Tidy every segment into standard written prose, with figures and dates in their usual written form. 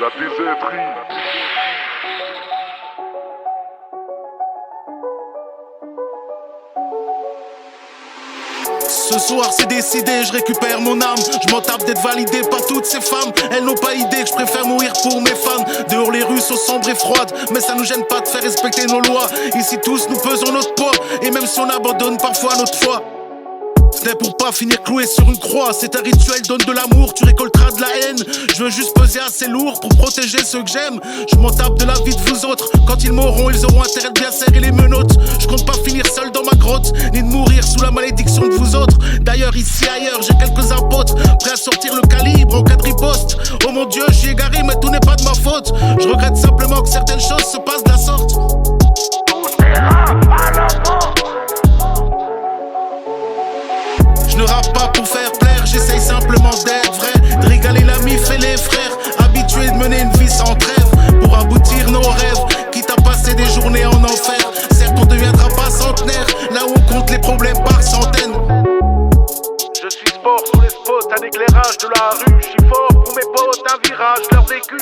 La déserterie. Ce soir c'est décidé, je récupère mon âme. Je m'en tape d'être validé par toutes ces femmes. Elles n'ont pas idée que je préfère mourir pour mes fans. Dehors les rues sont sombres et froides, mais ça nous gêne pas de faire respecter nos lois. Ici tous nous pesons notre poids, et même si on abandonne parfois notre foi, ce n'est pour pas finir cloué sur une croix. C'est un rituel, donne de l'amour, tu récolteras de la haine. Je veux juste peser assez lourd pour protéger ceux que j'aime. Je m'en tape de la vie de vous autres. Quand ils mourront, ils auront intérêt de bien serrer les menottes. Je compte pas finir seul dans ma grotte, ni de mourir sous la malédiction de vous autres. D'ailleurs ici ailleurs, j'ai quelques apôtres prêts à sortir le calibre en cas de riposte. Oh mon Dieu, j'y ai égaré, mais tout n'est pas de ma faute. Je regrette simplement que certaines choses se passent de la sorte. Je ne rappe pas pour faire plaire, j'essaye simplement d'être vrai, de régaler la mif et les frères, habitués de mener une vie sans trêve, pour aboutir nos rêves, quitte à passer des journées en enfer. Certes on deviendra pas centenaire, là où on compte les problèmes par centaines. Je suis sport sous les spots, un éclairage de la rue. Je suis fort pour mes potes, un virage, leur vécu.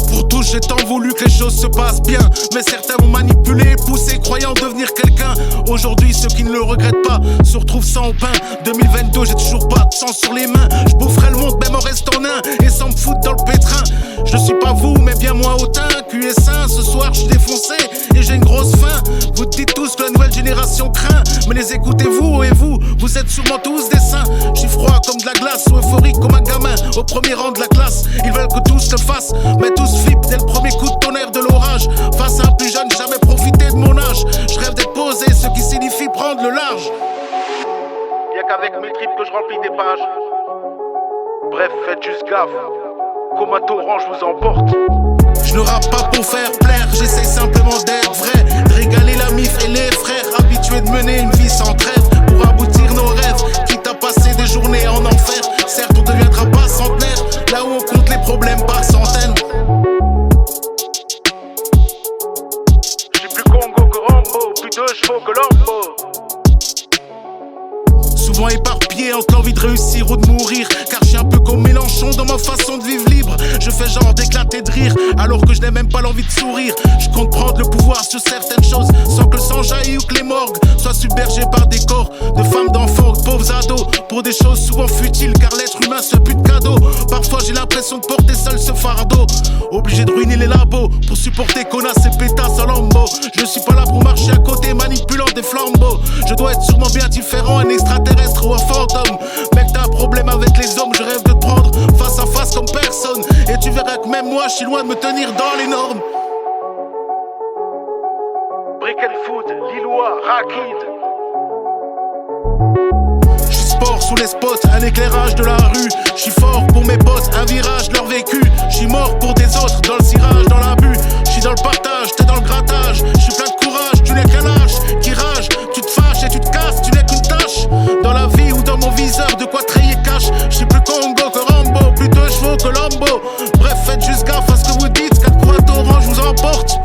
Pour tous j'ai tant voulu que les choses se passent bien, mais certains m'ont manipulé, poussé, croyant devenir quelqu'un. Aujourd'hui ceux qui ne le regrettent pas se retrouvent sans pain. 2022 j'ai toujours pas de sang sur les mains. Je boufferai le monde même en restant nain et sans me foutre dans le pétrin. Je suis pas vous mais bien moins hautain, cul et sain. Ce soir je suis défoncé et j'ai une grosse faim. Vous dites tous que la nouvelle génération craint, mais les écoutez-vous et vous êtes sûrement tous des saints. Je suis froid comme de la glace ou euphorique comme un gamin au premier rang de la classe. Ils veulent que tous le fassent, mais tous flippent dès le premier coup de tonnerre de l'orage. Face à un plus jeune, jamais profité de mon âge. Je rêve d'être posé, ce qui signifie prendre le large. Y'a qu'avec mes tripes que je remplis des pages. Bref, faites juste gaffe, comme un torrent je vous emporte. Je ne rappe pas pour faire plaire, j'essaye simplement d'être vrai, de régaler la mif et les frères, habitués de mener une vie sans trêve, pour aboutir nos rêves, quitte à passer des journées en enfer. Certes on deviendra pas centenaire, là où on compte les problèmes par centaines. J'suis plus Congo que Rambo, plus de chevaux que Lambo. Souvent éparpillé entre l'envie de réussir ou de mourir, car je suis un peu comme Mélenchon dans ma façon de vivre libre. Je fais genre d'éclater de rire, alors que je n'ai même pas l'envie de sourire. Je compte prendre le pouvoir sur certaines choses, sans que le sang jaillisse ou que les morgues soient submergées par des corps de femmes, d'enfants, de pauvres ados, pour des choses souvent futiles, car l'être humain se pue de cadeaux. Parfois j'ai l'impression de porter seul ce fardeau, obligé de ruiner les labos pour supporter connasses et pétasses en lambeaux. Je suis pas là pour marcher à côté manipulant des flambeaux. Je dois être sûrement bien différent, un extraterrestre ou un fantôme. Mec t'as un problème avec les hommes, je rêve de te prendre face à face comme personne, et tu verras que même moi je suis loin de me tenir dans les normes. Brick and Food, Lillois, Rakid. J'suis sport sous les spots, un éclairage de la rue. J'suis fort pour mes potes, un virage leur vécu. J'suis mort pour des autres, dans le cirage, dans l'abus. J'suis dans le partage, t'es dans le grattage. J'suis plein de courage, tu n'es qu'un lâche qui rage. Tu te fâches et tu te casses, tu n'es qu'une tâche. Dans la vie ou dans mon viseur, de quoi trayer cache. J'suis plus Congo que Rambo, plus de chevaux que Lambo. Bref, faites juste gaffe à ce que vous dites, car pour un torrent je vous emporte.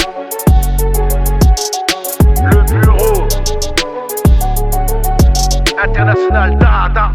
Le bureau international d'Ada.